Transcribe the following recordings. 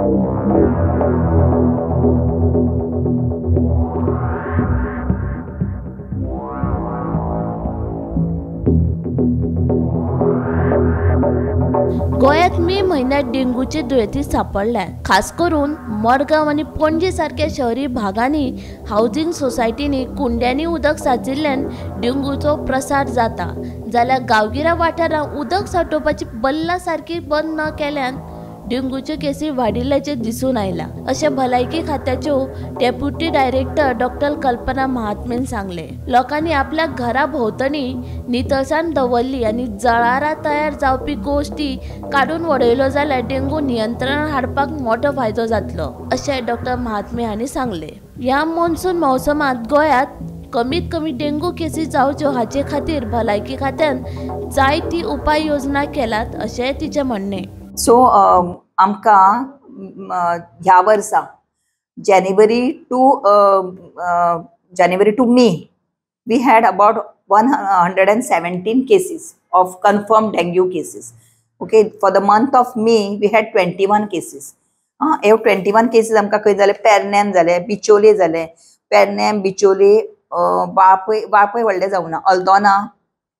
गोयात मे महिन्यात डेंग्यूचे दुयेंती सापडल्या। खास करून मडगाव आणि पणजी सारख्या शहरी भागांनी हाऊसिंग सोसायटीनी कुंड्यांनी उदक साचिल्ल्यान डेंग्यूचो प्रसार जाता। जाल्यार गांवगिऱ्या वाठारांत उदक साठोवपाची बल्ला सारखी बंद न केल्यान डेंग्यूच्यो केसी वाडिल्ल्याचे दिसून आयला, अशें भलायकी खात्याच्यो डेप्युटी डायरेक्टर डॉक्टर कल्पना महात्मेन सांगले। लोकांनी आपल्या घरा भोंवतणी नितळसाण दवरली आनी जळारां तयार जावपी गोश्टी काडून उडयल्यो जाल्यार डेंग्यू नियंत्रणांत हाडपाक मोठो फायदो जातलो, अशें डॉक्टर महात्मे हांणी सांगले। ह्या मॉन्सून मौसमांत गोंयांत कमीत कमी डेंग्यू केसी जावच्यो हाचे खातीर भलायकी खात्यान जायती उपाय योजना केल्यात, अशें तिचें म्हणणें। सो आमकां ह्या वर्सा January to May we had about 117 cases of confirmed dengue cases. Okay, for the month of May we had 21 cases. 21 cases आमकां खंय जाले, पेरनेम जाले, बिचोले जाले, पेरनेम, बिचोले, वाळपय व्हडले जावना, अल्दोना,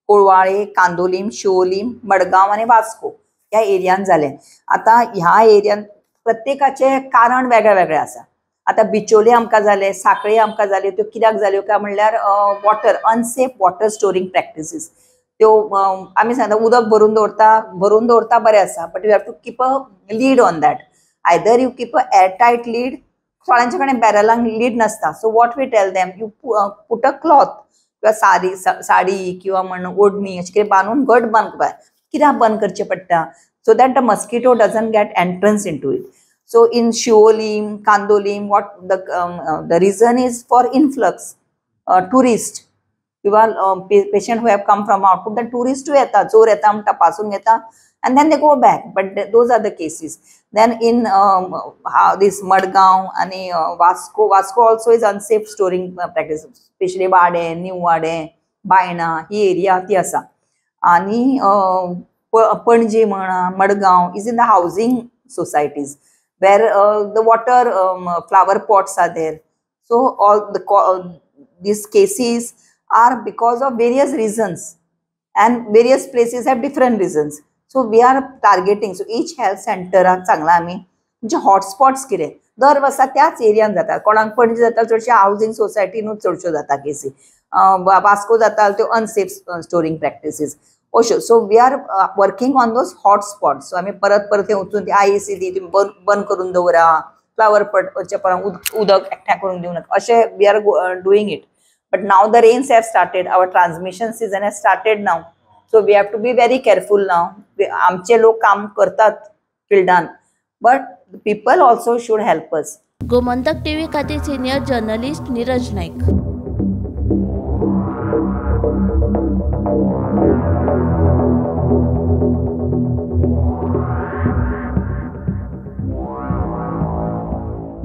कोळवाळे, कांदोलीम, शिवोलीम, मडगांव आनी वास्को ह्या एरियान जाले। आता ह्या एरियान प्रत्येकाचे कारण वेगळे वेगळे आसा। आता बिचोले आमकां जाले, साखळे आमकां जाले, त्यो कित्याक जाल्यो काय म्हणल्यार water unsafe water storing practices, त्यो आमी सांगता उदक भरून दवरता बरें आसा, but you have to keep a lid on that. Either you keep a airtight lid, थोड्यांचे कडेन बॅरलांक लीड नसता, so what we tell them, you put a cloth किंवा साडी किंवा म्हण ओढणी अशें कितें बांदून घट बांद करपाक, कित्याक बंद करचें पडटा, so that the mosquito doesn't get entrance into it. So in Shiolim, Kandolim, what the reason is for influx, tourist, patient who have come from out, the tourist who येता, चोर येता, तपासून घेता, and then they go back. But those are the cases. Then in this Madgaon and Vasco also is unsafe storing practice, especially Wade, New Wade, Baina, he area ती आसा। आणि पणजी म्हणा, Madgaon is in the housing societies where the water flower pots are there. So all these cases are because of various reasons, and various places have different reasons. So we are targeting, so each health center चांगला आमी म्हणजे hotspots कितें दर वर्सा त्याच एरियान जाता। कोणाक पणजी जाता चडशे हाऊसिंग सोसायटीनूच चडश्यो जाता केसी, वास्को जाता त्यो अनसेफ स्टोरिंग प्रॅक्टिसीस अश्यो। So we are working on those hotspots. So आमी परत हे वचून ती IEC ती बंद करून दवरा, फ्लावर पॉटचे परत उदक एकठांय करून दिवं नाका, अशें we are doing it. But now the rains have started, our transmission season has started now, so we have to be very careful now. आमचे लोक काम करतात फिल्डान, but people also should help us. Gomantak TV खातीर senior journalist Neeraj Naik.